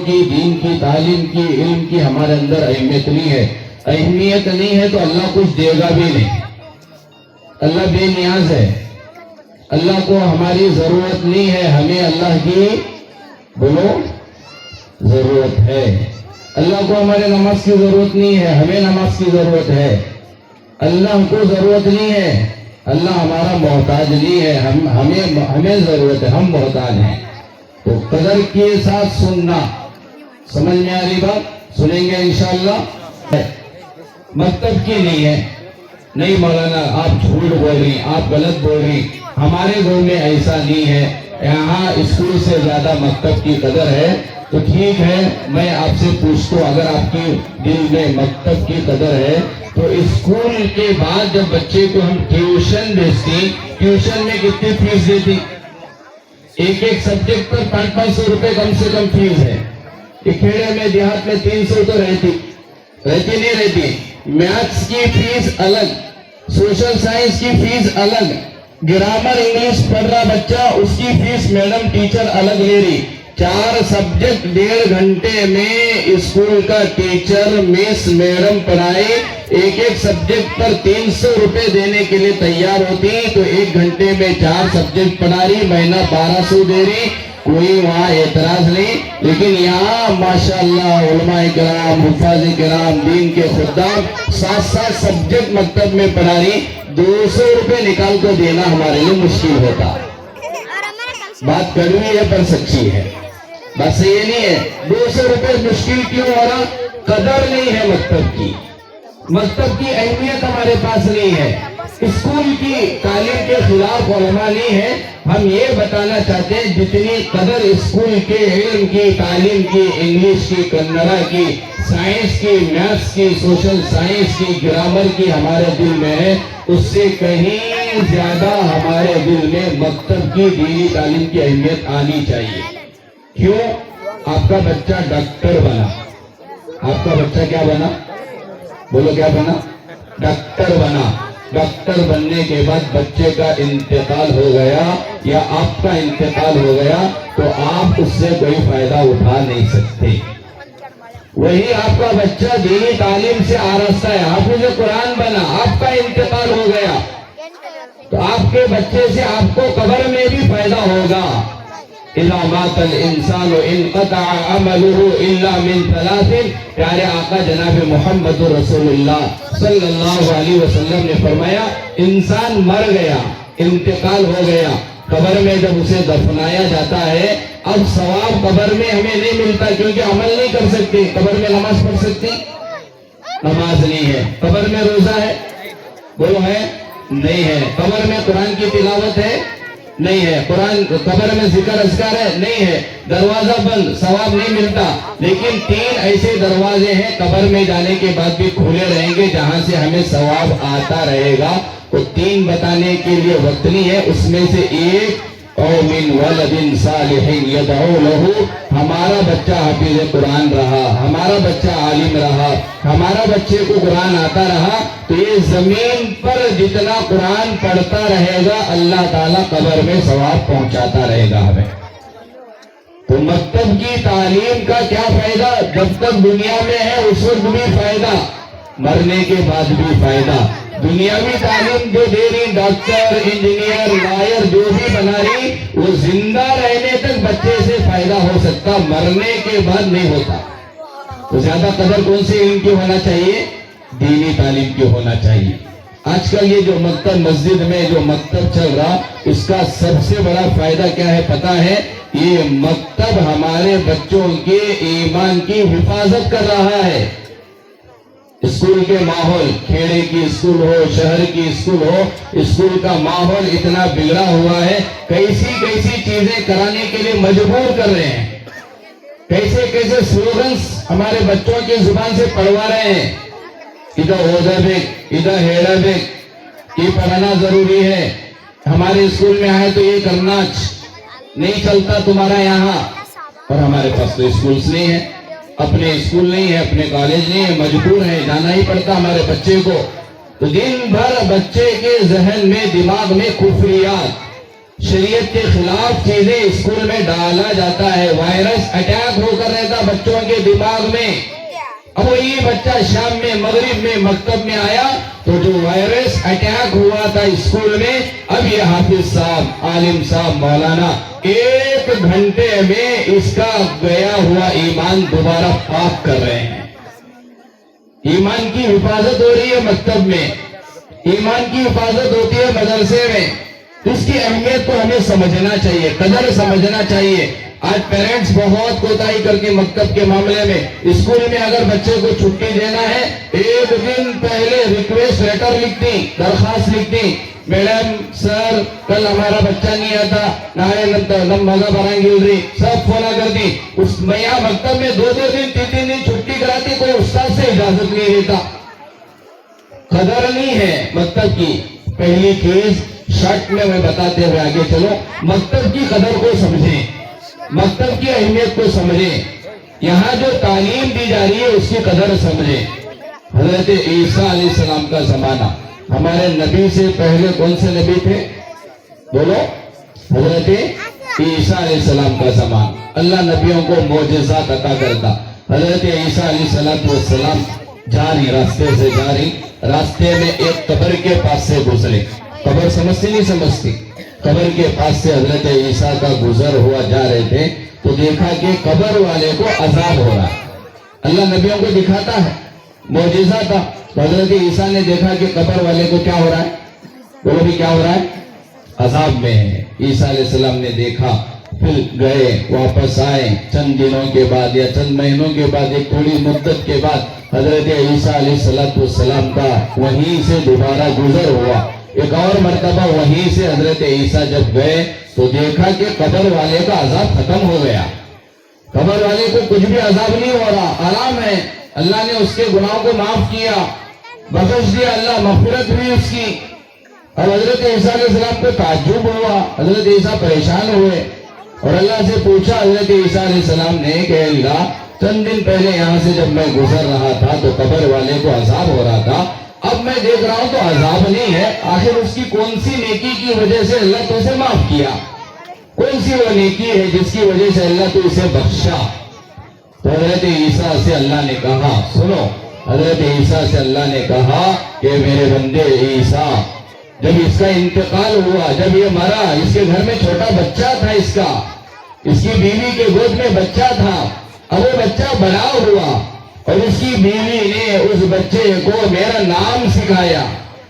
کی دین کی تعلیم کی علم کی ہمارے اندر اہمیت نہیں ہے. اہمیت نہیں ہے تو اللہ کچھ دے گا بھی نہیں. اللہ بے نیاز ہے. اللہ کو ہماری ضرورت نہیں ہے, ہمیں اللہ کی بولو ضرورت ہے. اللہ کو ہمارے نماز کی ضرورت نہیں ہے, ہمیں نماز کی ضرورت ہے. اللہ کو ضرورت نہیں ہے, اللہ ہمارا محتاج نہیں ہے, ہمیں ضرورت ہے, ہم محتاج ہیں. تو قدر کے ساتھ سننا. سمجھ میں آ رہی بات؟ سنیں گے انشاءاللہ. مکتب کی نہیں ہے. نہیں مولانا آپ جھوٹ بول رہی, آپ غلط بول رہی. ہمارے گھر میں ایسا نہیں ہے, یہاں اسکول سے زیادہ مکتب کی قدر ہے. تو ٹھیک ہے, میں آپ سے پوچھتا ہوں, اگر آپ کے دل میں مکتب کی قدر ہے تو اسکول کے بعد جب بچے کو ہم ٹیوشن بھیجتے, ٹیوشن میں کتنی فیس دیتی؟ ایک سبجیکٹ پر 500 روپے کم سے کم فیس ہے. کھیڑے میں دیہات میں 300 تو رہتی نہیں رہتی. میتھس کی فیس الگ, سوشل سائنس کی فیس الگ, گرامر انگلش پڑھ رہا بچہ اس کی فیس میڈم ٹیچر الگ لے رہی. 4 سبجیکٹ 1.5 گھنٹے میں اسکول کا ٹیچر میس میڈم پڑھائے, ایک سبجیکٹ پر 300 روپے دینے کے لیے تیار ہوتی, تو 1 گھنٹے میں 4 سبجیکٹ پڑھا رہی, مہینہ 1200 دے رہی. کوئی وہاں اعتراض نہیں. لیکن یہاں ماشاءاللہ علماء کرام, حفاظ کرام, دین کے خدام 7 سبجیکٹ مکتب میں پڑھا رہی. 200 روپے نکال کر دینا ہمارے لیے مشکل ہوتا. بات کڑوی ہے پر سچی ہے. بس یہ نہیں ہے 200 روپے مشکل کیوں ہو رہا؟ قدر نہیں ہے مکتب کی. مکتب کی اہمیت ہمارے پاس نہیں ہے. اسکول کی تعلیم کے خلاف علماء نہیں ہے. ہم یہ بتانا چاہتے ہیں جتنی قدر اسکول کے علم کی, تعلیم کی, انگلش کی, کنڑا کی, سائنس کی, میتھس کی, سوشل سائنس کی, گرامر کی ہمارے دل میں ہے, اس سے کہیں زیادہ ہمارے دل میں مکتب کی دینی تعلیم کی اہمیت آنی چاہیے. کیوں؟ آپ کا بچہ ڈاکٹر بنا, آپ کا بچہ کیا بنا؟ بولو کیا بنا؟ ڈاکٹر بنا. ڈاکٹر بننے کے بعد بچے کا انتقال ہو گیا یا آپ کا انتقال ہو گیا تو آپ اس سے کوئی فائدہ اٹھا نہیں سکتے. وہی آپ کا بچہ دینی تعلیم سے آراستہ ہے, حافظ قرآن بنا, آپ کا انتقال ہو گیا تو آپ کے بچے سے آپ کو قبر میں بھی فائدہ ہوگا. اذا مات الانسان انقطع عمله الا من 3. پیارے آقا جناب محمد رسول اللہ صلی اللہ علیہ وسلم نے فرمایا, انسان مر گیا, انتقال ہو گیا, قبر میں جب اسے دفنایا جاتا ہے, اب ثواب قبر میں ہمیں نہیں ملتا کیونکہ عمل نہیں کر سکتے. قبر میں نماز پڑھ سکتے؟ نماز نہیں ہے. قبر میں روزہ ہے؟ بولو ہے نہیں ہے. قبر میں قرآن کی تلاوت ہے؟ نہیں ہے. قرآن قبر میں ذکر اذکار ہے؟ نہیں ہے. دروازہ بند, ثواب نہیں ملتا. لیکن 3 ایسے دروازے ہیں قبر میں جانے کے بعد بھی کھلے رہیں گے جہاں سے ہمیں ثواب آتا رہے گا. وہ 3 بتانے کے لیے وقت نہیں ہے. اس میں سے ایک او من ولد صالح یدعو له, ہمارا بچہ حافظ قرآن رہا, ہمارا بچہ عالم رہا, ہمارا بچے کو قرآن آتا رہا, تو یہ زمین پر جتنا قرآن پڑھتا رہے گا اللہ تعالیٰ قبر میں ثواب پہنچاتا رہے گا ہمیں. تو مکتب کی تعلیم کا کیا فائدہ؟ جب تک دنیا میں ہے اس وقت بھی فائدہ, مرنے کے بعد بھی فائدہ. دنیاوی تعلیم جو دے رہی, ڈاکٹر, انجینئر, لائر جو بھی بنا رہی, وہ زندہ رہنے تک بچے سے فائدہ ہو سکتا, مرنے کے بعد نہیں ہوتا. تو زیادہ قدر کون سے علم کی ہونا چاہیے؟ دینی تعلیم کی ہونا چاہیے. آج کل یہ جو مکتب, مسجد میں جو مکتب چل رہا, اس کا سب سے بڑا فائدہ کیا ہے پتا ہے؟ یہ مکتب ہمارے بچوں کے ایمان کی حفاظت کر رہا ہے. اسکول کے ماحول, کھیڑے کی اسکول ہو, شہر کی اسکول ہو, اسکول کا ماحول اتنا بگڑا ہوا ہے, کیسی چیزیں کرانے کے لیے مجبور کر رہے ہیں, کیسے سلوگنز ہمارے بچوں کی زبان سے پڑھوا رہے ہیں. ادھر اوزہ بیگ, ادھر ہیڑا بیگ, یہ پڑھنا ضروری ہے. ہمارے اسکول میں آئے تو یہ کرنا نہیں چلتا تمہارا یہاں. اور ہمارے پاس تو اسکولز نہیں ہے, اپنے اسکول نہیں ہے, اپنے کالج نہیں ہے, مجبور ہے, جانا ہی پڑتا ہمارے بچے کو. تو دن بھر بچے کے ذہن میں, دماغ میں کفریات, شریعت کے خلاف چیزیں اسکول میں ڈالا جاتا ہے، وائرس اٹیک ہو کر رہتا بچوں کے دماغ میں۔ اب وہی بچہ شام میں مغرب میں مکتب میں آیا تو جو وائرس اٹیک ہوا تھا اسکول میں، اب یہ حافظ صاحب، عالم صاحب، مولانا 1 گھنٹے میں اس کا گیا ہوا ایمان دوبارہ پاک کر رہے ہیں۔ ایمان کی حفاظت ہو رہی ہے مکتب میں، ایمان کی حفاظت ہوتی ہے مدرسے میں۔ اس کی اہمیت کو ہمیں سمجھنا چاہیے، قدر سمجھنا چاہیے۔ آج پیرنٹس بہت کوتاہی کرتی مکتب کے معاملے میں۔ اسکول میں اگر بچے کو چھٹی دینا ہے، 1 دن پہلے ریکویسٹ لیٹر لکھتی، درخواست لکھتی، میڈم سر کل ہمارا بچہ نہیں آتا، مزہ برانگی سب فونا کرتی۔ اس میاں مکتب میں 2 دن 3 دن چھٹی کراتی، کوئی استاد سے اجازت نہیں دیتا۔ قدر نہیں ہے مکتب کی۔ پہلی چیز شرٹ میں بتاتے ہوئے آگے چلو، مکتب کی قدر کو سمجھیں، مکتب کی اہمیت کو سمجھیں، یہاں جو تعلیم دی جا رہی ہے اس کی قدر سمجھیں۔ حضرت عیسیٰ علیہ السلام کا زمانہ، ہمارے نبی سے پہلے کون سے نبی تھے؟ بولو، حضرت عیسیٰ علیہ السلام کا زمانہ۔ اللہ نبیوں کو معجزات عطا کرتا۔ حضرت عیسیٰ علیہ السلام جاری راستے سے جاری، راستے میں ایک قبر کے پاس سے گزرے۔ قبر سمجھتی نہیں سمجھتی؟ قبر کے پاس سے حضرت عیسیٰ کا گزر ہوا جا رہے تھے تو دیکھا کہ قبر والے کو عذاب ہو رہا۔ اللہ نبیوں کو دکھاتا ہے، معجزہ تھا۔ حضرت عیسیٰ نے دیکھا کہ قبر والے کو کیا ہو رہا ہے؟ بولو بھی کیا ہو رہا ہے؟ عذاب میں ہے۔ عیسیٰ علیہ السلام نے دیکھا، پھر گئے، واپس آئے۔ چند دنوں کے بعد یا چند مہینوں کے بعد، ایک تھوڑی مدت کے بعد حضرت عیسیٰ علیہ السلام کا وہیں سے دوبارہ گزر ہوا۔ ایک اور مرتبہ وہیں سے حضرت عیسیٰ جب گئے تو دیکھا کہ قبر والے کا عذاب ختم ہو گیا۔ قبر والے کو کچھ بھی عذاب نہیں ہو رہا، آرام ہے۔ اللہ نے اس کے گناہوں کو معاف کیا، بخش دیا، اللہ مغفرت ہوئی اس کی۔ اور حضرت عیسیٰ علیہ السلام کو تعجب ہوا، حضرت عیسیٰ پریشان ہوئے اور اللہ سے پوچھا حضرت عیسیٰ علیہ السلام نے کہ اللہ، چند دن پہلے یہاں سے جب میں گزر رہا تھا تو قبر والے کو عذاب ہو رہا تھا، اب میں دیکھ رہا ہوں تو عذاب نہیں ہے، آخر اس کی کون سی نیکی کی وجہ سے اللہ تو اسے معاف کیا؟ کون سی وہ نیکی ہے جس کی وجہ سے اللہ تو اسے بخشا؟ تو حضرت عیسیٰ سے اللہ نے کہا، سنو، حضرت عیسیٰ سے اللہ نے کہا کہ میرے بندے عیسیٰ، جب اس کا انتقال ہوا، جب یہ مرا، اس کے گھر میں چھوٹا بچہ تھا، اس کی بیوی کے گود میں بچہ تھا، اب وہ بچہ بڑا ہوا اور اس کی بیوی نے اس بچے کو میرا نام سکھایا۔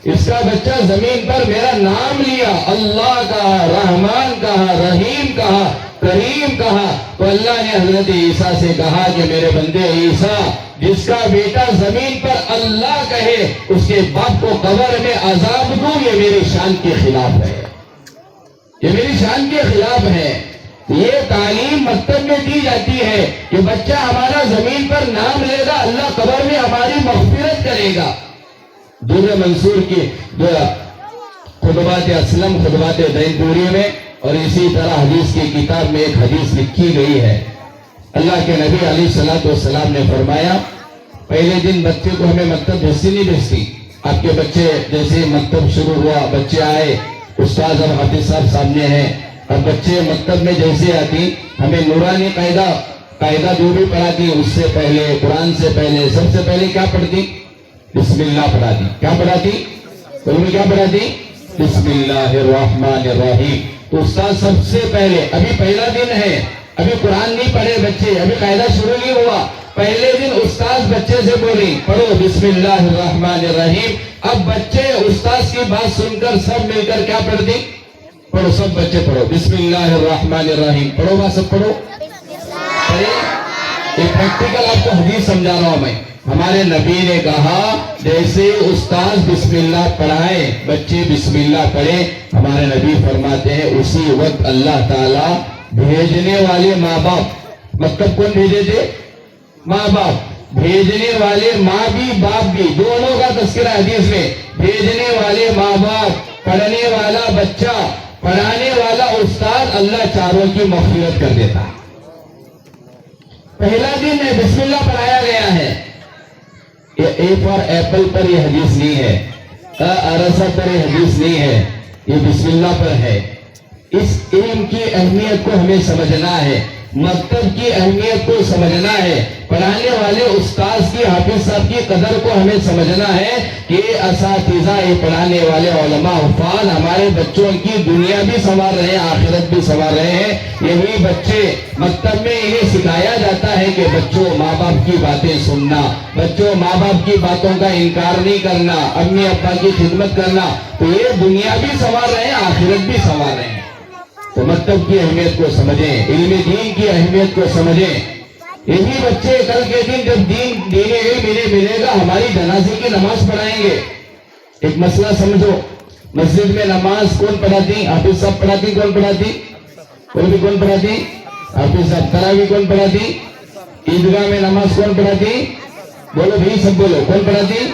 اس کا بچہ زمین پر میرا نام لیا، اللہ کہا، رحمان کہا، رحیم کہا، کریم کہا۔ تو اللہ نے حضرت عیسیٰ سے کہا کہ میرے بندے عیسیٰ، جس کا بیٹا زمین پر اللہ کہے، اس کے باپ کو قبر میں عذاب دوں، یہ میری شان کے خلاف ہے، یہ میری شان کے خلاف ہے۔ یہ تعلیم مکتب میں دی جاتی ہے کہ بچہ ہمارا زمین پر نام لے گا، اللہ قبر میں ہماری مغفرت کرے گا۔ در منصور کی خطبات اسلم، خطبات دین پوری میں اور اسی طرح حدیث کی کتاب میں ایک حدیث لکھی گئی ہے۔ اللہ کے نبی علیہ السلام نے فرمایا، پہلے دن بچے کو ہمیں مکتب بھیجتی نہیں بھیجتی؟ آپ کے بچے جیسے مکتب شروع ہوا، بچے آئے، استاد اب حافظ صاحب سامنے ہیں، اب بچے مکتب میں جیسے آتی، ہمیں نورانی قاعدہ جو بھی پڑھاتی، اس سے پہلے، قرآن سے پہلے، سب سے پہلے کیا پڑھتی؟ بسم اللہ پڑھاتی۔ کیا پڑھاتی؟ کیا پڑھاتی؟ بسم اللہ الرحمن الرحیم۔ تو استاد سب سے پہلے، ابھی پہلا دن ہے، ابھی قرآن نہیں پڑھے بچے، ابھی قاعدہ شروع نہیں ہوا، پہلے دن استاد بچے سے بولی، پڑھو بسم اللہ الرحمن الرحیم۔ اب بچے استاد کی بات سن کر سب مل کر کیا پڑھتی؟ پڑھو، سب بچے پڑھو بسم اللہ الرحمن الرحیم، پڑھو بات سب پڑھو۔ یہ پریکٹیکل آپ کو حدیث سمجھا رہا ہوں میں۔ ہمارے نبی نے کہا جیسے استاد بسم اللہ پڑھائے، بچے بسم اللہ پڑھے، ہمارے نبی فرماتے ہیں اسی وقت اللہ تعالیٰ بھیجنے والے ماں باپ، مکتب کون بھیجے تھے؟ ماں باپ، بھیجنے والے ماں بھی باپ بھی، دونوں کا تذکرہ حدیث میں، بھیجنے والے ماں باپ، پڑھنے والا بچہ، پڑھانے والا استاد، اللہ چاروں کی مغفرت کر دیتا ہے۔ پہلا دن ہے، بسم اللہ پڑھایا گیا ہے۔ اے فار ایپل پر یہ حدیث نہیں ہے، ارسا پر یہ حدیث نہیں ہے، یہ بسم اللہ پر ہے۔ اس علم کی اہمیت کو ہمیں سمجھنا ہے، مکتب کی اہمیت کو سمجھنا ہے، پڑھانے والے استاذ کی، حافظ صاحب کی قدر کو ہمیں سمجھنا ہے کہ اساتذہ، یہ پڑھانے والے علماء حفاظ ہمارے بچوں کی دنیا بھی سنوار رہے ہیں، آخرت بھی سنوار رہے ہیں۔ یہی بچے مکتب میں انہیں سکھایا جاتا ہے کہ بچوں ماں باپ کی باتیں سننا، بچوں ماں باپ کی باتوں کا انکار نہیں کرنا، امی ابا کی خدمت کرنا، تو یہ دنیا بھی سنوار رہے ہیں، آخرت بھی سنوار رہے ہیں۔ تو مکتب کی اہمیت کو سمجھیں، علم دین کی اہمیت کو سمجھیں۔ یہی بچے کل کے دن جب دین علم انہیں ملے گا، ہماری جنازے کی نماز پڑھائیں گے۔ ایک مسئلہ سمجھو، مسجد میں نماز کون پڑھاتی؟ حافظ صاحب پڑھاتی؟ کون پڑھاتی؟ کون پڑھاتی؟ حافظ صاحب۔ تراویح کون پڑھاتی؟ عیدگاہ میں نماز کون پڑھاتی؟ بولو بھائی، سب بولو، کون پڑھاتی؟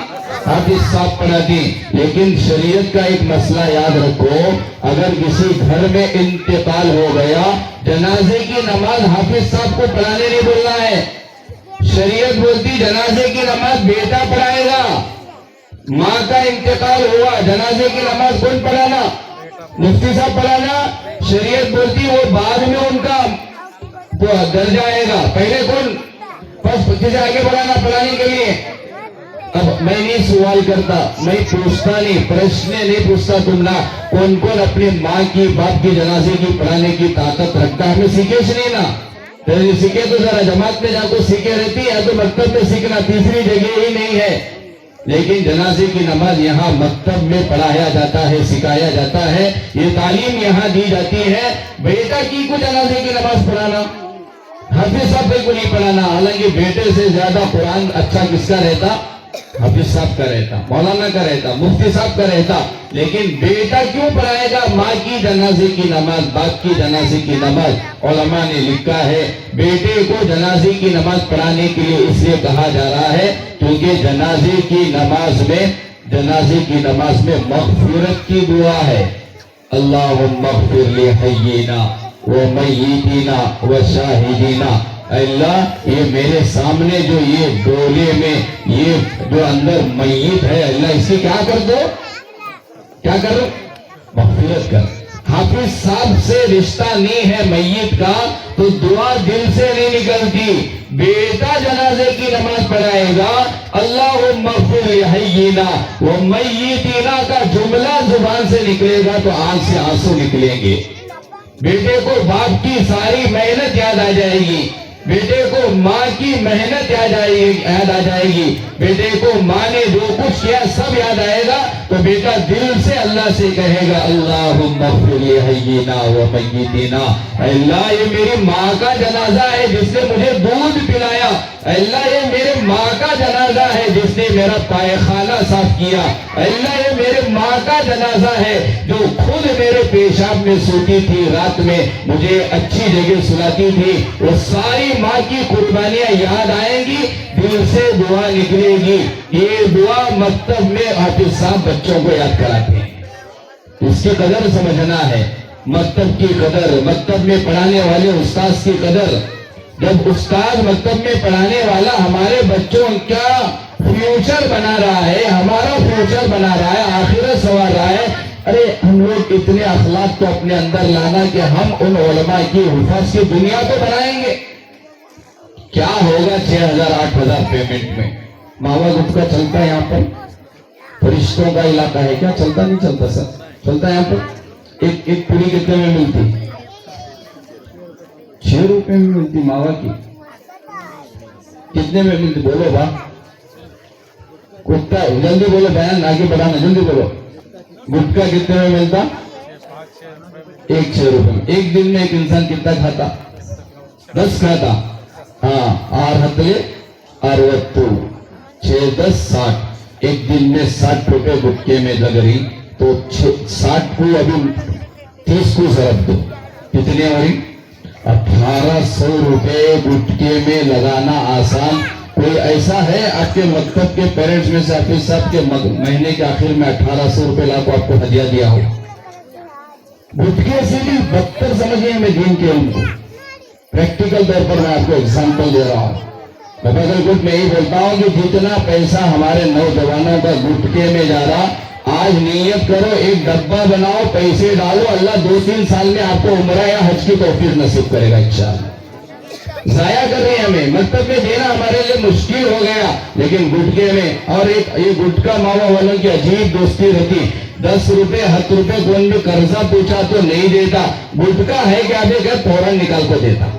حافظ صاحب پڑھاتی۔ لیکن شریعت کا ایک مسئلہ یاد رکھو، اگر کسی گھر میں انتقال ہو گیا، جنازے کی نماز حافظ صاحب کو پڑھانے نہیں بولنا ہے، شریعت بولتی جنازے کی نماز بیٹا پڑھائے گا۔ ماں کا انتقال ہوا، جنازے کی نماز کون پڑھانا؟ مفتی صاحب پڑھانا۔ شریعت بولتی وہ بعد میں ان کا درجہ آئے گا، پہلے کون؟ بس کسی آگے بڑھانا پڑھانے کے لیے۔ اب میں نہیں سوال کرتا، میں پوچھتا نہیں، پرشن نہیں پوچھتا تم کون کون اپنی ماں کی، باپ کی جنازے کی پڑھانے کی طاقت رکھتا ہے؟ ہمیں سیکھے سے نہیں نا، سیکھے تو ذرا جماعت میں جا کو سیکھے رہتی ہے، تو مکتب میں سیکھنا تیسری جگہ ہی نہیں ہے۔ لیکن جنازے کی نماز یہاں مکتب میں پڑھایا جاتا ہے، سکھایا جاتا ہے، یہ تعلیم یہاں دی جاتی ہے۔ بیٹا کی کو جنازے کی نماز پڑھانا، حافظ صاحب کو نہیں پڑھانا، حالانکہ بیٹے سے زیادہ قرآن اچھا کس کا رہتا؟ حافظ صاحب کا رہتا، مولانا کا رہتا، مفتی صاحب کا رہتا۔ لیکن بیٹا کیوں پڑھائے گا ماں کی جنازے کی نماز، باپ کی جنازے کی نماز؟ علماء نے لکھا ہے بیٹے کو جنازے کی نماز پڑھانے کے لیے اس لیے کہا جا رہا ہے کیونکہ جنازے کی نماز میں مغفرت کی دعا ہے۔ اللہم اغفر لحیینا ومیتینا وشاہدینا، اللہ یہ میرے سامنے جو یہ ڈولے میں یہ جو اندر میت ہے، اللہ اس کی کیا کر دو؟ کیا کرو؟ مغفرت کر۔ حافظ صاحب سے رشتہ نہیں ہے میت کا تو دعا دل سے نہیں نکلتی۔ بیٹا جنازے کی نماز پڑھائے گا، اللہم اغفر لحیینا ومیتینا کا جملہ زبان سے نکلے گا تو آنکھ سے آنسو نکلیں گے۔ بیٹے کو باپ کی ساری محنت یاد آ جائے گی، بیٹے کو ماں کی محنت یاد آ جائے گی، بیٹے کو ماں نے جو کچھ کیا سب یاد آئے گا، تو بیٹا دل سے اللہ سے کہے گا اللہم اغفر لحیینا ومیتینا، اللہ یہ میری ماں کا جنازہ ہے جس نے مجھے دودھ پلایا، اللہ یہ میرے ماں کا جنازہ ہے جس نے میرا پائخانہ صاف کیا، اللہ یہ میرے ماں کا جنازہ ہے جو خود میرے پیشاب میں سوتی تھی، رات میں مجھے اچھی جگہ سلاتی تھی، وہ ساری ماں کی قربانیاں یاد آئیں گی، دل سے دعا نکلے گی۔ یہ دعا مکتب میں حافظ صاحب بچوں کو یاد کراتے ہیں، اس کی قدر سمجھنا ہے، مکتب کی قدر، مکتب میں پڑھانے والے استاذ کی قدر۔ جب استاد مکتب میں پڑھانے والا ہمارے بچوں کا فیوچر بنا رہا ہے، ہمارا فیوچر بنا رہا ہے، آخرت سنوار رہا ہے، ارے ہم لوگ اتنے اخلاق کو اپنے اندر لانا کہ ہم ان علماء کی حفاظ کی دنیا کو بنائیں گے۔ کیا ہوگا 6,000 8,000 پیمنٹ میں؟ ماوا گٹ کا چلتا ہے یہاں پر، فرشتوں کا علاقہ ہے، کیا چلتا نہیں چلتا سر؟ چلتا ہے یہاں پر۔ ایک پوری کتنے میں ملتی؟ 6 روپے میں ملتی ماوا کی۔ کتنے میں ملتی بولو با؟ کتا جلدی بولو، بیان آگے بڑھانا، جلدی بولو۔ گٹکا کتنے میں ملتا؟ 6 روپے میں۔ ایک دن میں ایک انسان کتنا کھاتا؟ 10 کھاتا۔ ہاں، 6 ہتلے 60، 6 10 60، ایک دن میں 60 روپے گٹکے میں لگ رہی، تو 60 کو ابھی 30 کو ضرب دو، کتنے ہو رہی؟ 1800 روپے گٹکے میں لگانا آسان؟ کوئی ایسا ہے آپ کے مکتب کے پیرنٹس میں سے حافظ صاحب کے مہینے کے آخر میں 1800 روپے لا کو آپ کو ہدیہ دیا ہو؟ گٹکے سے بھی بدتر سمجھیں میں دین کے علم کو، پریکٹیکل طور پر میں آپ کو اگزامپل دے رہا ہوں۔ میں یہی بولتا ہوں کہ جتنا پیسہ ہمارے نوجوانوں کا گٹکے میں جا رہا، آج نیت کرو, ایک ڈبہ بناؤ, پیسے ڈالو, اللہ 2-3 سال میں آپ کو عمرہ یا حج کی توفیق نصیب کرے گا انشاءاللہ. ضائع کر رہے ہیں ہمیں, مکتب میں دینا ہمارے لیے مشکل ہو گیا, لیکن گٹکے میں, اور ایک یہ گٹکا ماوا والوں کی عجیب دوستی رہتی, 10 روپے 7 روپے کون بھی قرضہ پوچھا تو نہیں دیتا, گٹکا ہے کیا بھی کہ فوراً نکال کو دیتا,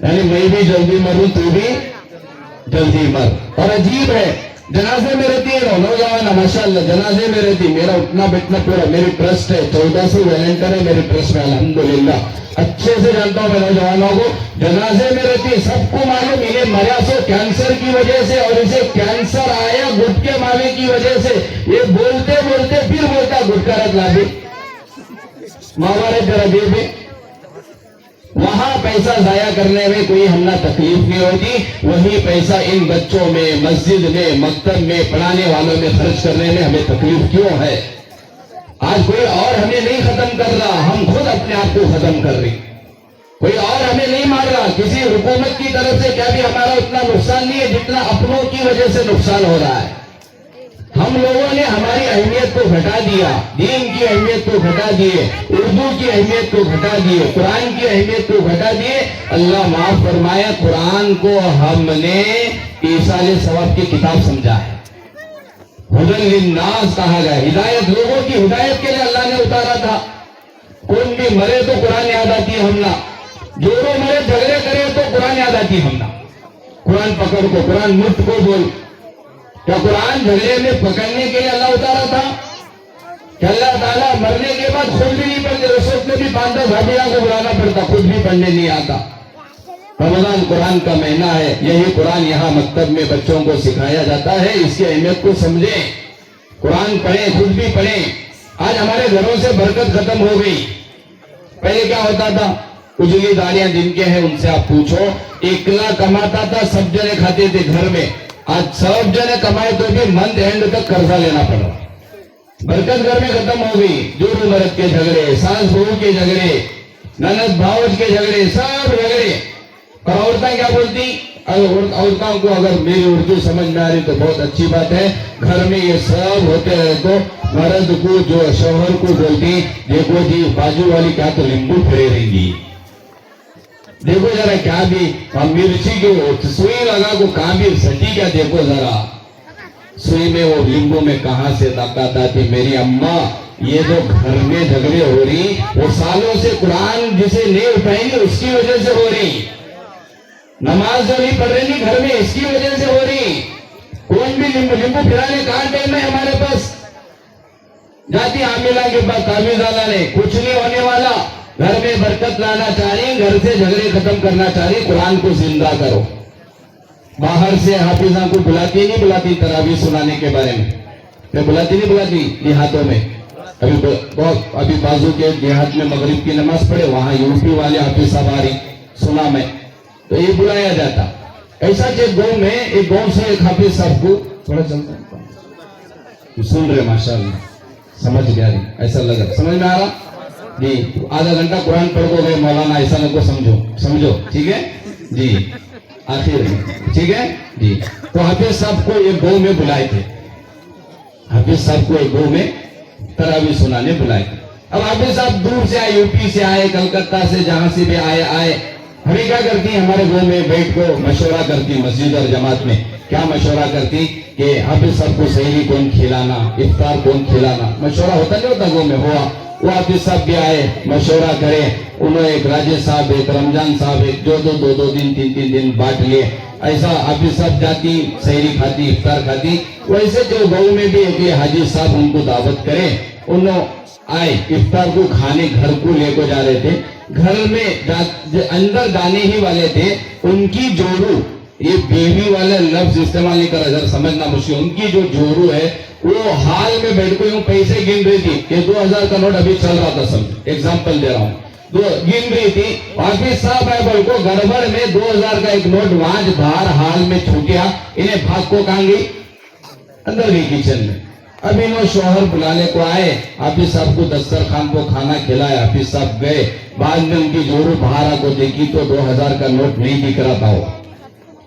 یعنی میں بھی جلدی مروں تو بھی جلدی مر. اور عجیب ہے, جنازے میں رہتی ہے نوجوان, ماشاءاللہ جنازے میں رہتی, میرا اٹھنا بیٹھنا پورا, میری ٹرسٹ ہے, 1400 والنٹر ہے میری ٹرسٹ میں, الحمدللہ اچھے سے جانتا ہوں میں نوجوانوں کو. جنازے میں رہتی ہے, سب کو معلوم یہ مرا سو کینسر کی وجہ سے, اور اسے کینسر آیا گٹکے مارے کی وجہ سے. یہ بولتے بولتے پھر بولتا گٹکا رکھ لا بھی ماوارے ذرا دے بھی. وہاں پیسہ ضائع کرنے میں کوئی ہمنا تکلیف نہیں ہوتی, وہی پیسہ ان بچوں میں, مسجد میں, مکتب میں, پڑھانے والوں میں خرچ کرنے میں ہمیں تکلیف کیوں ہے؟ آج کوئی اور ہمیں نہیں ختم کر رہا, ہم خود اپنے آپ کو ختم کر رہے. کوئی اور ہمیں نہیں مار رہا, کسی حکومت کی طرف سے کیا بھی ہمارا اتنا نقصان نہیں ہے جتنا اپنوں کی وجہ سے نقصان ہو رہا ہے. ہم لوگوں نے ہماری اہمیت کو گھٹا دیا, دین کی اہمیت کو گھٹا دیے, اردو کی اہمیت کو گھٹا دیے, قرآن کی اہمیت کو گھٹا دیے. اللہ معاف فرمایا, قرآن کو ہم نے ایصال ثواب کی کتاب سمجھا ہے, ہدی للناس کہا گیا, ہدایت, لوگوں کی ہدایت کے لیے اللہ نے اتارا تھا. کون بھی مرے تو قرآن یاد آتی ہے ہمنا, جو مرے جھگڑے کرے تو قرآن یاد آتی ہے ہمنا. قرآن پکڑ کو, قرآن مفت کو بول. کیا قرآن جھگڑے میں پکڑنے کے لیے اللہ اتارا تھا؟ کہ اللہ تعالیٰ مرنے کے بعد خود بھی نہیں پڑھتے, رسول میں بھی 5-10 بھابیاں کو بلانا پڑتا, خود بھی پڑھنے نہیں آتا. رمضان قرآن کا مہینہ ہے, یہی قرآن یہاں مکتب میں بچوں کو سکھایا جاتا ہے. اس کی اہمیت کو سمجھیں, قرآن پڑھیں, خود بھی پڑھیں. آج ہمارے گھروں سے برکت ختم ہو گئی. پہلے کیا ہوتا تھا, اجلی داڑیاں جن کے ہیں ان سے آپ پوچھو, اکلا کماتا تھا, سب جنے کھاتے تھے گھر میں. آج سب جنے کمائے تو بھی منتھ اینڈ تک قرضہ لینا پڑا. برکت گھر میں ختم ہو گئی. جوڑ مرد کے جھگڑے, ساس بہو کے جھگڑے, نند بھاؤج کے جھگڑے, سب جھگڑے. اور عورتیں کیا بولتی, عورتوں کو اگر میری اردو سمجھ میں آ رہی تو بہت اچھی بات ہے, گھر میں یہ سب ہوتے رہے تو مرد کو جو شوہر کو بولتی, دیکھو جی بازو والی کیا تو لیمبو پھرے رہیں گی, دیکھو ذرا کیا بھی مرچی کی سوئی لگا کو کہاں بھی سٹی کیا, دیکھو ذرا سوئی میں وہ لیمبو میں کہاں سے طاقت آتی. میری اماں, یہ جو گھر میں جھگڑے ہو رہی وہ سالوں سے قرآن جسے نہیں اٹھائیں گے اس کی وجہ سے ہو رہی, نماز جو نہیں پڑھ رہی گھر میں اس کی وجہ سے ہو رہی. کون بھی لیمبو پھرانے کہاں ٹائم ہے ہمارے پاس, جاتی عاملہ کے پاس تعویذ والا نے, کچھ نہیں ہونے والا. گھر میں برکت لانا چاہ رہی, گھر سے جھگڑے ختم کرنا چاہ رہی, قرآن کو زندہ کرو. باہر سے حافظاں کو بلاتی نہیں بلاتی تراویح سنانے کے بارے میں, بلاتی نہیں بلاتی دیہاتوں میں. ابھی بازو کے دیہات میں مغرب کی نماز پڑھے, وہاں یوپی والے حافظ صاحب آ رہی, سنا میں تو یہ بلایا جاتا. ایسا ایک گاؤں میں, ایک گاؤں سے ایک حافظ صاحب کو تھوڑا چلتا سن رہے, ماشاءاللہ سمجھ گیا رہی, ایسا لگا سمجھ میں آ رہا جی. آدھا گھنٹہ قرآن پڑھ کو گئے مولانا, ایسا نہ کو سمجھو ٹھیک ہے جی, آخر ٹھیک ہے جی. تو حافظ صاحب کو ایک گاؤں میں بلائے تھے, حافظ صاحب کو ایک گاؤں میں تراویح سنانے بلائے تھے. اب حافظ صاحب دور سے آئے, یوپی سے آئے, کلکتہ سے, جہاں سے بھی آئے. ہمیں کیا کرتی ہیں, ہمارے گاؤں میں بیٹھ کو مشورہ کرتی, مسجد اور جماعت میں کیا مشورہ کرتی کہ حافظ صاحب کو سحری کون کھلانا, افطار کون کھلانا, مشورہ ہوتا نہیں ہوتا گاؤں میں, ہوا. وہ حافظ صاحب بھی آئے, مشورہ کرے. انہوں ایک راجے صاحب, ایک رمضان صاحب, ایک جو 2 دن 3 دن بانٹ لیے. ایسا حافظ صاحب جاتی, سحری کھاتی, افطار کھاتی. ویسے جو گاؤں میں بھی ایک حاجی صاحب ان کو دعوت کرے, انہوں آئے افطار کو کھانے گھر کو لے کو جا رہے تھے. گھر میں اندر جانے ہی والے تھے, ان کی جورو, یہ بیوی والا لفظ استعمال نہیں کرا, ذرا سمجھنا مشکل. ان کی جو جورو ہے وہ حال میں بیٹھ کو یوں پیسے گن رہی تھی کہ 2000 کا نوٹ ابھی چل رہا تھا, سمجھ ایگزامپل دے رہا ہوں, گن رہی تھی. حافظ صاحب ہے بول کو گڑبڑ میں 2000 کا ایک نوٹ وہاں باہر حال میں چھوٹیا. انہیں بھاگ کو کہاں گئی, اندر گئی کچن میں. اب انہوں شوہر بلانے کو آئے, حافظ صاحب کو دسترخوان کو کھانا کھلایا, حافظ صاحب گئے. بعد میں ان کی جورو باہر کو دیکھی تو 2000 کا نوٹ نہیں دکھ رہا تھا.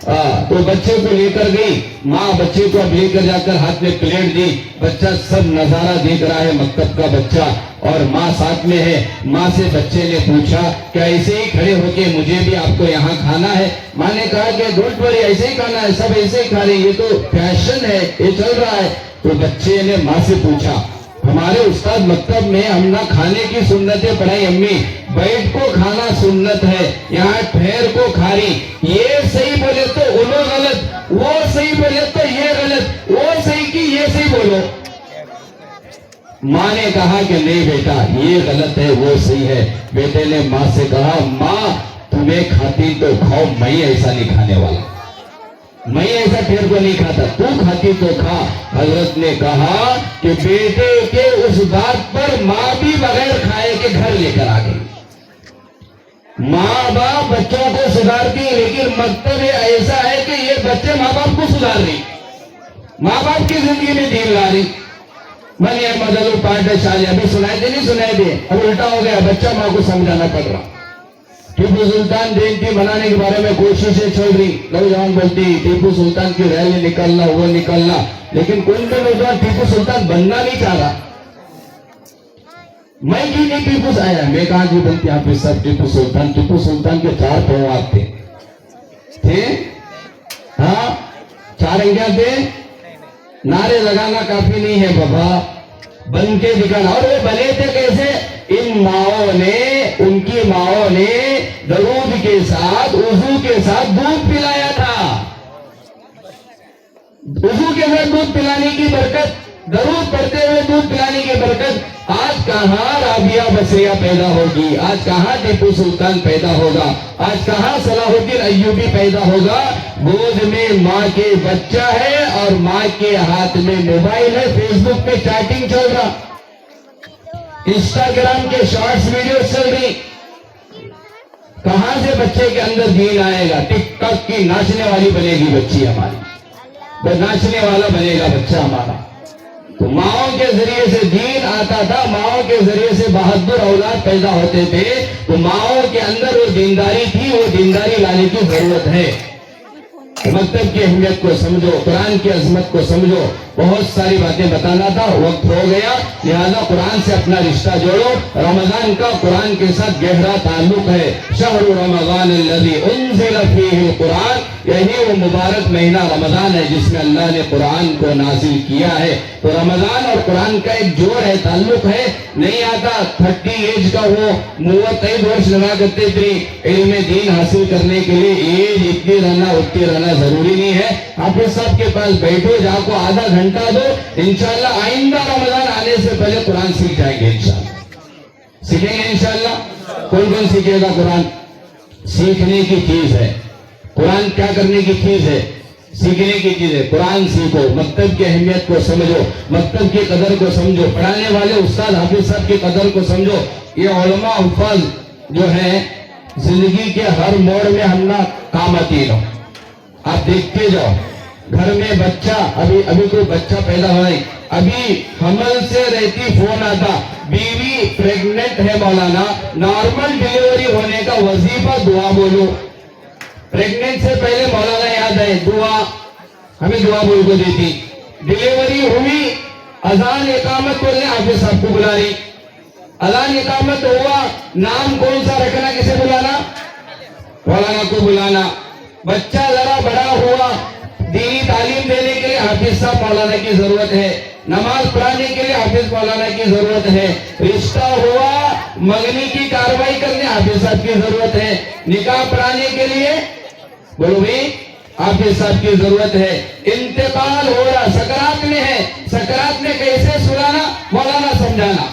تو بچے کو لے کر گئی ماں، بچے کو اب لے کر جا کر ہاتھ میں پلیٹ دی، بچہ سب نظارہ دیکھ رہا ہے، مکتب کا بچہ اور ماں ساتھ میں ہے۔ ماں سے بچے نے پوچھا کہ ایسے ہی کھڑے ہو کے مجھے بھی آپ کو یہاں کھانا ہے؟ ماں نے کہا کہ ڈونٹ وری، ایسے ہی کھانا ہے، سب ایسے ہی کھا رہے ہیں، یہ تو فیشن ہے، یہ چل رہا ہے۔ تو بچے نے ماں سے پوچھا ہمارے استاد مکتب میں ہم نہ کھانے کی سنتیں پڑھائی، امی بیٹھ کو کھانا سنت ہے، یہاں ٹھہر کو کھاری، یہ صحیح بولے تو انہوں غلط، وہ صحیح بولے تو یہ غلط، وہ صحیح کی یہ صحیح بولو۔ ماں نے کہا کہ نہیں بیٹا یہ غلط ہے وہ صحیح ہے۔ بیٹے نے ماں سے کہا ماں تمہیں کھاتی تو کھاؤ، میں ایسا نہیں کھانے والا، میں ایسا ٹھیر کو نہیں کھاتا، تو کھاتی تو کھا۔ حضرت نے کہا کہ بیٹے کے اس بات پر ماں بھی بغیر کھائے کے گھر لے کر آ گئی۔ ماں باپ بچوں کو سدھارتی، لیکن مکتب ایسا ہے کہ یہ بچے ماں باپ کو سدھار رہی، ماں باپ کی زندگی میں دین لا رہی۔ بنی مدلو پاٹھشالی، ابھی سنائے دے نہیں سنائے دے، اب الٹا ہو گیا، بچہ ماں کو سمجھانا پڑ رہا۔ ٹیپو سلطان جینتی منانے کے بارے میں کوششیں چل رہی، نوجوان بولتی ٹیپو سلطان کی ریلی نکلنا وہ نکلنا، لیکن کوئی بھی نوجوان ٹیپو سلطان بننا نہیں چاہ رہا۔ میں کی نہیں ٹیپو سے آیا، میں کہاں کی بنتی آپ سب ٹیپو سلطان کے 4 پرواب تھے، ہاں 4 انگیاں تھے۔ نعرے لگانا کافی نہیں ہے بابا، بن کے دکھانا۔ اور وہ بنے تھے کیسے؟ ان کی ماؤں نے درود کے ساتھ وضو کے ساتھ دودھ پلایا تھا، وضو کے ساتھ دودھ پلانے کی برکت، درود پڑھتے ہوئے دودھ پلانے کی برکت۔ آج کہاں رابعہ بصریہ پیدا ہوگی، آج کہاں ٹیپو سلطان پیدا ہوگا، آج کہاں صلاح الدین ایوبی پیدا ہوگا؟ گود میں ماں کے بچہ ہے اور ماں کے ہاتھ میں موبائل ہے، فیس بک پہ چیٹنگ چل رہا، انسٹاگرام کے شارٹس ویڈیوز چل رہی۔ کہاں سے بچے کے اندر دین آئے گا؟ ٹک ٹاک کی ناچنے والی بنے گی بچی ہماری، ناچنے والا بنے گا بچہ ہمارا۔ تو ماؤں کے ذریعے سے دین آتا تھا، ماؤں کے ذریعے سے بہادر اولاد پیدا ہوتے تھے، تو ماؤں کے اندر وہ دینداری تھی، وہ دینداری لانے کی ضرورت ہے۔ مکتب کی اہمیت کو سمجھو، قرآن کی عظمت کو سمجھو۔ بہت ساری باتیں بتانا تھا، وقت ہو گیا، لہذا قرآن سے اپنا رشتہ جوڑو۔ رمضان کا قرآن کے ساتھ گہرا تعلق ہے۔ شہر رمضان الذی انزل فیہ القرآن، یہی وہ مبارک مہینہ رمضان ہے جس میں اللہ نے قرآن کو نازل کیا ہے۔ تو رمضان اور قرآن کا ایک جوڑ ہے، تعلق ہے۔ نہیں آتا 30 ایج کا ہو، 35 ورش لگا کرتے تھے، علم دین حاصل کرنے کے لیے ایج اتنی رہنا ضروری نہیں ہے۔ حافظ صاحب کے پاس بیٹھو، جا کو آدھا گھنٹہ دو، انشاءاللہ آئندہ رمضان آنے سے پہلے قرآن سیکھ جائیں گے، انشاءاللہ سیکھیں گے انشاءاللہ۔ کون سیکھے گا؟ قرآن سیکھنے کی چیز ہے، قرآن کیا کرنے کی چیز ہے؟ سیکھنے کی چیز ہے۔ قرآن سیکھو، مکتب کی اہمیت کو سمجھو، مکتب کی قدر کو سمجھو، پڑھانے والے استاد حافظ صاحب کی قدر کو سمجھو۔ یہ علماء حفاظ جو ہے زندگی کے ہر موڑ میں ہم نہ کام آتی ہو۔ آپ دیکھتے جاؤ، گھر میں بچہ، ابھی کوئی بچہ پیدا ہوا ہے، ابھی حمل سے رہتی فون آتا، بیوی پریگننٹ ہے مولانا، نارمل ڈیلیوری ہونے کا وظیفہ دعا بولو۔ پریگننٹ سے پہلے مولانا یاد ہے دعا، ہمیں دعا بول کو دیتی۔ ڈیلیوری ہوئی، اذان اقامت بولنے حافظ صاحب کو بلا رہی، اذان اقامت ہوا، نام کون سا رکھنا، کسے بلانا؟ مولانا کو بلانا۔ بچہ ذرا بڑا ہوا، دینی تعلیم دینے کے لیے حافظ صاحب مولانا کی ضرورت ہے، نماز پڑھانے کے لیے حافظ مولانا کی ضرورت ہے۔ رشتہ ہوا، منگنی کی کاروائی کرنے حافظ صاحب کی ضرورت ہے۔ نکاح پڑھانے کے لیے بولو بھائی حافظ صاحب کی ضرورت ہے۔ انتقال ہو رہا، سکرات میں ہے، سکرات میں کیسے سلانا؟ مولانا سمجھانا۔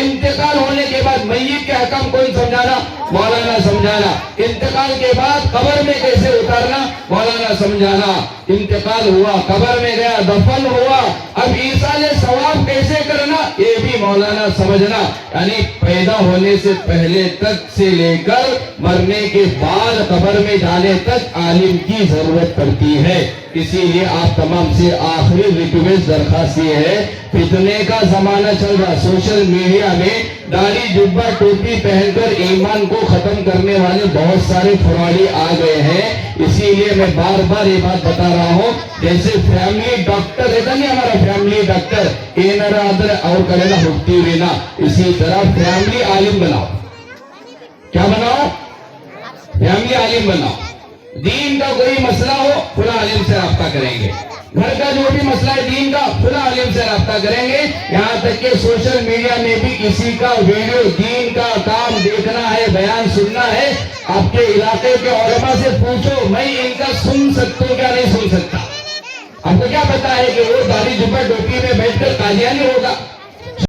انتقال ہونے کے بعد میت کے حکم کون سمجھانا؟ مولانا سمجھانا۔ انتقال کے بعد قبر میں کیسے اتارنا؟ مولانا سمجھانا۔ انتقال ہوا، قبر میں گیا، دفن ہوا، اب ایصال ثواب کیسے کرنا؟ یہ بھی مولانا سمجھنا۔ یعنی پیدا ہونے سے پہلے تک سے لے کر مرنے کے بعد قبر میں جانے تک عالم کی ضرورت پڑتی ہے۔ اسی لیے آپ تمام سے آخری ریکویسٹ درخواست یہ ہے، فتنے کا زمانہ چل رہا، سوشل میڈیا میں داڑھی جبہ ٹوپی پہن کر ایمان کو ختم کرنے والے بہت سارے فراڈی آ گئے ہیں۔ اسی لیے میں بار بار یہ بات بتا رہا ہوں، جیسے فیملی ڈاکٹر رہتا نہیں ہمارا فیملی ڈاکٹر اینر ادر اور کرے نا ہوتی ہوئی نا، اسی طرح فیملی عالم بناؤ. کیا بناؤ؟ فیملی عالم بناؤ. دین کا کوئی مسئلہ ہو فلاں عالم سے رابطہ کریں گے، گھر کا جو بھی مسئلہ ہے دین کا فلاں عالم سے رابطہ کریں گے. یہاں تک کہ سوشل میڈیا میں بھی کسی کا ویڈیو دین کا کام دیکھنا ہے، بیان سننا ہے، آپ کے علاقے کے علماء سے پوچھو میں ان کا سن سکتا ہوں کیا نہیں سن سکتا. آپ کو کیا پتا ہے کہ وہ داڑھی جبہ ٹوپی میں بیٹھ کر قادیانی ہوگا؟